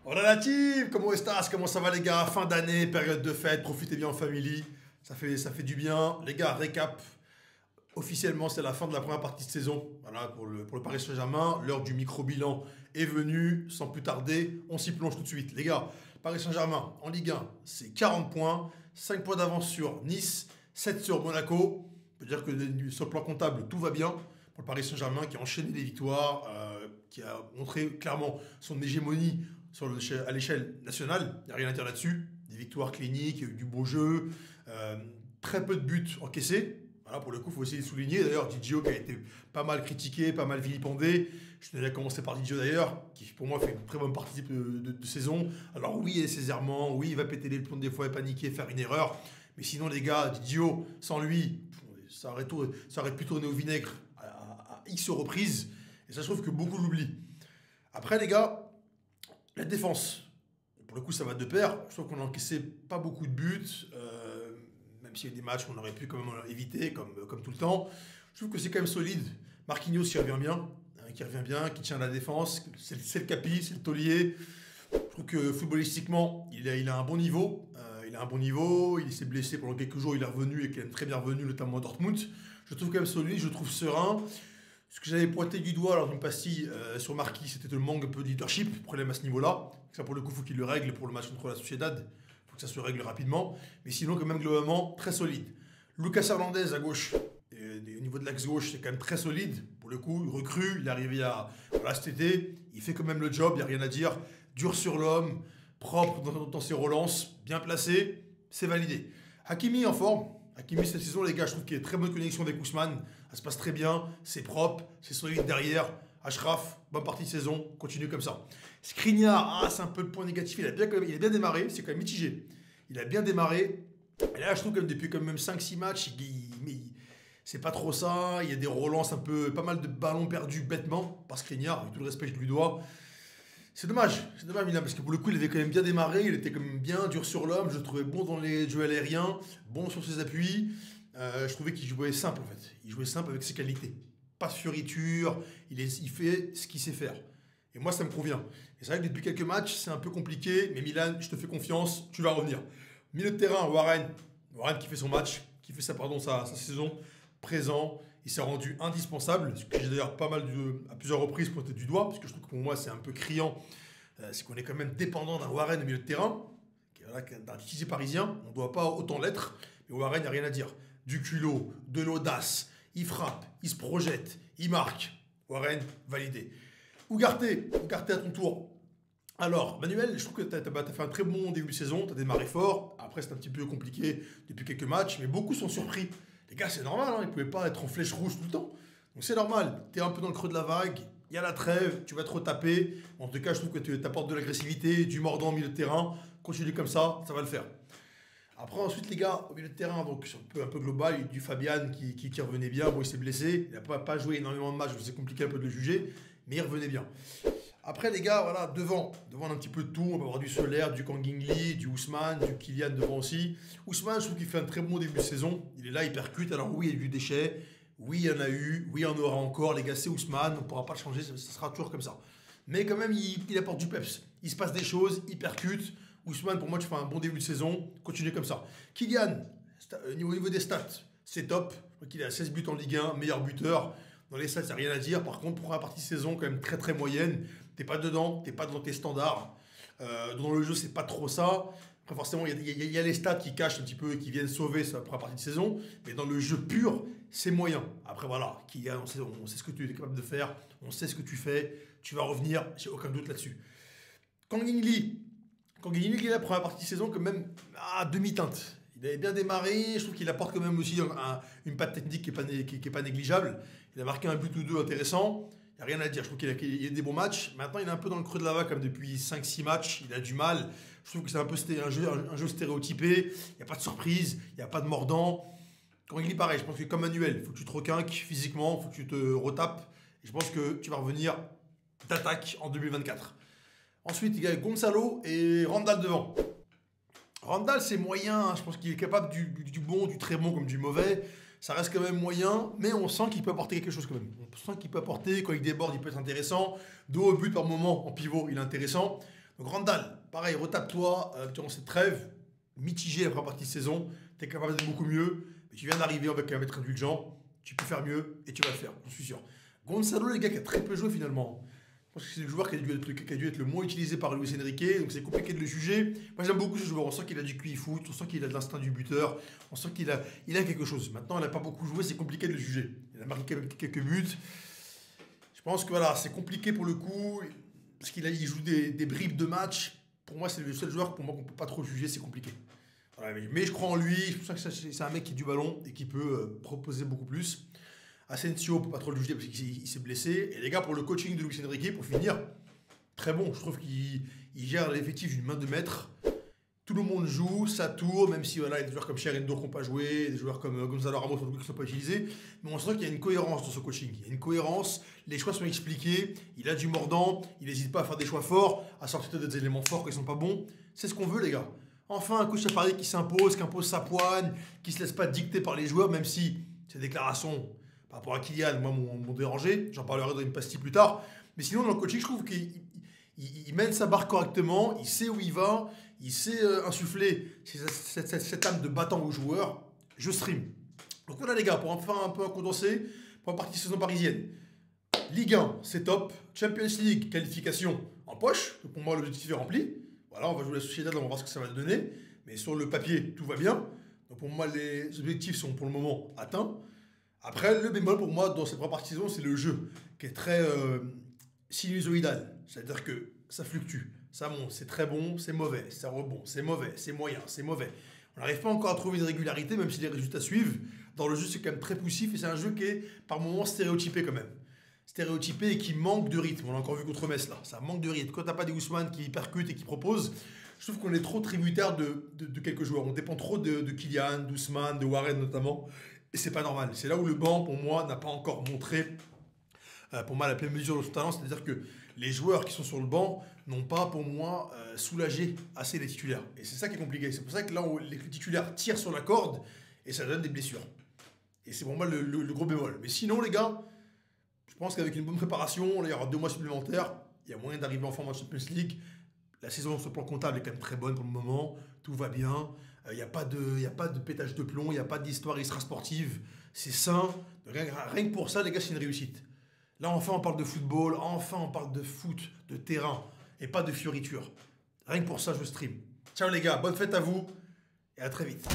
Hola la team, comment estás? Comment ça va les gars? Fin d'année, période de fête, profitez bien en famille. Ça fait du bien. Les gars, récap. Officiellement, c'est la fin de la première partie de saison. Voilà, pour le Paris Saint-Germain. L'heure du micro-bilan est venue. Sans plus tarder, on s'y plonge tout de suite. Les gars, Paris Saint-Germain en Ligue 1, c'est 40 points. 5 points d'avance sur Nice, 7 sur Monaco. On peut dire que sur le plan comptable, tout va bien pour le Paris Saint-Germain qui a enchaîné les victoires, qui a montré clairement son hégémonie à l'échelle nationale. Il n'y a rien à dire là-dessus. Des victoires cliniques, du beau jeu, très peu de buts encaissés. Voilà, pour le coup, il faut aussi les souligner. D'ailleurs, Didio qui a été pas mal critiqué, pas mal vilipendé. Je tenais à commencer par Didio d'ailleurs, qui pour moi fait une très bonne partie de saison. Alors oui, il est ses errements, oui, il va péter les plombs des fois et paniquer, faire une erreur. Mais sinon, les gars, Didio, sans lui, ça aurait pu tourner au vinaigre à X reprises. Et ça, je trouve que beaucoup l'oublient. Après, les gars, la défense, pour le coup, ça va de pair. Je trouve qu'on a encaissé pas beaucoup de buts, même s'il y a des matchs qu'on aurait pu quand même éviter, comme tout le temps. Je trouve que c'est quand même solide. Marquinhos qui revient bien, qui tient la défense. C'est le capi, c'est le taulier. Je trouve que footballistiquement, il a un bon niveau. Il s'est blessé pendant quelques jours, il est revenu et qu'il est très bien revenu, notamment à Dortmund. Je trouve quand même solide, je trouve serein. Ce que j'avais pointé du doigt lors d'une pastille sur Marquis, c'était le manque un peu de leadership, problème à ce niveau-là. Ça, pour le coup, il faut qu'il le règle pour le match contre la Sociedad. Il faut que ça se règle rapidement. Mais sinon, quand même, globalement, très solide. Lucas Hernandez à gauche, au niveau de l'axe gauche, c'est quand même très solide. Pour le coup, recrue, il est arrivé voilà, cet été. Il fait quand même le job, il n'y a rien à dire. Dur sur l'homme, propre dans ses relances, bien placé, c'est validé. Hakimi en forme. Hakimi cette saison, les gars, je trouve qu'il y a une très bonne connexion avec Ousmane. Ça se passe très bien, c'est propre, c'est solide derrière. Ashraf, bonne partie de saison, continue comme ça. Skriniar, c'est un peu le point négatif. Il a bien démarré, c'est quand même mitigé. Il a bien démarré. Et là, je trouve que depuis quand même 5-6 matchs, c'est pas trop ça. Il y a des relances pas mal de ballons perdus bêtement par Skriniar, avec tout le respect que je lui dois. C'est dommage Milan, parce que pour le coup, il avait quand même bien démarré, il était quand même bien dur sur l'homme, je le trouvais bon dans les jeux aériens, bon sur ses appuis. Je trouvais qu'il jouait simple en fait. Il jouait simple avec ses qualités. Pas de fioriture, il fait ce qu'il sait faire. Et moi, ça me convient. Et c'est vrai que depuis quelques matchs, c'est un peu compliqué, mais Milan, je te fais confiance, tu vas revenir. Milieu de terrain, Warren qui fait son match, qui fait sa saison, présent. Il s'est rendu indispensable, ce que j'ai d'ailleurs à plusieurs reprises pointé du doigt, parce que je trouve que pour moi c'est un peu criant, c'est qu'on est quand même dépendant d'un Warren au milieu de terrain, d'un titi parisien, on ne doit pas autant l'être, mais Warren, il n'y a rien à dire. Du culot, de l'audace, il frappe, il se projette, il marque. Warren, validé. Ugarte à ton tour. Alors, Manuel, je trouve que tu as fait un très bon début de saison, tu as démarré fort, après c'est un petit peu compliqué depuis quelques matchs, mais beaucoup sont surpris. Les gars, c'est normal, hein, ils ne pouvaient pas être en flèche rouge tout le temps. Donc c'est normal, tu es un peu dans le creux de la vague, il y a la trêve, tu vas te retaper. En tout cas, je trouve que tu apportes de l'agressivité, du mordant au milieu de terrain. Continue comme ça va le faire. Après, ensuite, les gars, au milieu de terrain, donc un peu global, il y a du Fabian qui revenait bien. Bon, il s'est blessé, il n'a pas joué énormément de matchs, donc c'est compliqué un peu de le juger, mais il revenait bien. Après, les gars, voilà, devant un petit peu de tout. On va avoir du Solaire, du Kang Lee, du Ousmane, du Kylian devant aussi. Ousmane, je trouve qu'il fait un très bon début de saison. Il est là, il percute. Alors oui, il y a eu du déchet. Oui, il y en a eu. Oui, il y en aura encore. Les gars, c'est Ousmane. On ne pourra pas le changer. Ça sera toujours comme ça. Mais quand même, il apporte du peps. Il se passe des choses. Il percute. Ousmane, pour moi, tu fais un bon début de saison. Continue comme ça. Kylian, au niveau des stats, c'est top. Il a 16 buts en Ligue 1, meilleur buteur. Dans les stats, il n'y a rien à dire. Par contre, pour la partie saison, quand même très très moyenne. T'es pas dedans, t'es pas dans tes standards. Dans le jeu, c'est pas trop ça. Après, forcément, il y a les stats qui cachent un petit peu, qui viennent sauver sa première partie de saison. Mais dans le jeu pur, c'est moyen. Après, voilà, on sait ce que tu es capable de faire. On sait ce que tu fais. Tu vas revenir, j'ai aucun doute là-dessus. Kang Lee, la première partie de saison, quand même, à demi-teinte. Il avait bien démarré, je trouve qu'il apporte quand même aussi une patte technique qui est pas négligeable. Il a marqué un but ou deux intéressant. Il n'y a rien à dire, je trouve qu'il a des bons matchs. Maintenant, il est un peu dans le creux de la vague, comme depuis 5-6 matchs. Il a du mal. Je trouve que c'est un peu un jeu stéréotypé. Il n'y a pas de surprise, il n'y a pas de mordant. Quand il est pareil, je pense que comme Manuel, il faut que tu te requinques physiquement, il faut que tu te retapes. Et je pense que tu vas revenir d'attaque en 2024. Ensuite, il y a Gonzalo et Randall devant. Randall, c'est moyen. Je pense qu'il est capable du bon, du très bon comme du mauvais. Ça reste quand même moyen, mais on sent qu'il peut apporter quelque chose quand même. On sent qu'il peut apporter, quand il déborde, il peut être intéressant. Dos au but par moment, en pivot, il est intéressant. Donc Randall, pareil, retape-toi durant cette trêve, mitigé la première partie de saison, tu es capable de beaucoup mieux, mais tu viens d'arriver avec un maître indulgent, tu peux faire mieux et tu vas le faire, j'en suis sûr. Gonzalo, les gars, qui a très peu joué finalement. Je pense que c'est le joueur qui a dû être le moins utilisé par Luis Enrique, donc c'est compliqué de le juger. Moi j'aime beaucoup ce joueur, on sent qu'il a du QI foot, on sent qu'il a de l'instinct du buteur, on sent qu'il a quelque chose. Maintenant, il n'a pas beaucoup joué, c'est compliqué de le juger. Il a marqué quelques buts. Je pense que voilà, c'est compliqué pour le coup, parce il joue des bribes de match. Pour moi, c'est le seul joueur qu'on ne peut pas trop juger, c'est compliqué. Voilà, mais je crois en lui, je pense que c'est un mec qui a du ballon et qui peut proposer beaucoup plus. Asensio, on ne peut pas trop le juger parce qu'il s'est blessé. Et les gars, pour le coaching de Luis Enrique, pour finir, très bon. Je trouve qu'il gère l'effectif d'une main de maître. Tout le monde joue, ça tourne, même si voilà, il y a des joueurs comme Cherendo qui n'ont pas joué, des joueurs comme Gonzalo Ramos qui ne sont pas utilisés. Mais on sent qu'il y a une cohérence dans ce coaching. Il y a une cohérence, les choix sont expliqués, il a du mordant, il n'hésite pas à faire des choix forts, à sortir des éléments forts qui ne sont pas bons. C'est ce qu'on veut, les gars. Enfin, un coach à Paris qui s'impose, qui impose sa poigne, qui ne se laisse pas dicter par les joueurs, même si ces déclarations par rapport à Kylian, moi, m'ont dérangé. J'en parlerai dans une pastille plus tard. Mais sinon, dans le coaching, je trouve qu'il mène sa barre correctement, il sait où il va, il sait insuffler cette âme de battant aux joueurs. Je stream. Donc voilà les gars, pour enfin un peu un condensé, pour la partie saison parisienne. Ligue 1, c'est top. Champions League, qualification en poche. Donc pour moi, l'objectif est rempli. Voilà, on va jouer la Sociedad, on va voir ce que ça va donner. Mais sur le papier, tout va bien. Donc pour moi, les objectifs sont pour le moment atteints. Après, le bémol pour moi dans cette première partie de saison, c'est le jeu qui est très sinusoïdal. C'est-à-dire que ça fluctue, ça monte, c'est très bon, c'est mauvais, ça rebond, c'est mauvais, c'est moyen, c'est mauvais. On n'arrive pas encore à trouver une régularité, même si les résultats suivent. Dans le jeu, c'est quand même très poussif et c'est un jeu qui est par moments stéréotypé quand même. Stéréotypé et qui manque de rythme. On l'a encore vu contre Metz là, ça manque de rythme. Quand t'as pas des Ousmane qui percutent et qui proposent, je trouve qu'on est trop tributaire de quelques joueurs. On dépend trop de Kylian, d'Ousmane, de Warren notamment. Et c'est pas normal. C'est là où le banc, pour moi, n'a pas encore montré, pour moi, la pleine mesure de son talent. C'est-à-dire que les joueurs qui sont sur le banc n'ont pas, pour moi, soulagé assez les titulaires. Et c'est ça qui est compliqué. C'est pour ça que là, les titulaires tirent sur la corde et ça donne des blessures. Et c'est pour moi le gros bémol. Mais sinon, les gars, je pense qu'avec une bonne préparation, là, il y aura 2 mois supplémentaires. Il y a moyen d'arriver en forme en Champions League. La saison sur le plan comptable est quand même très bonne pour le moment. Tout va bien. Il n'y a pas de pétage de plomb. Il n'y a pas d'histoire extra-sportive. C'est sain. Rien que pour ça, les gars, c'est une réussite. Là, enfin, on parle de football. Enfin, on parle de foot, de terrain. Et pas de fioritures. Rien que pour ça, je stream. Ciao les gars. Bonne fête à vous. Et à très vite.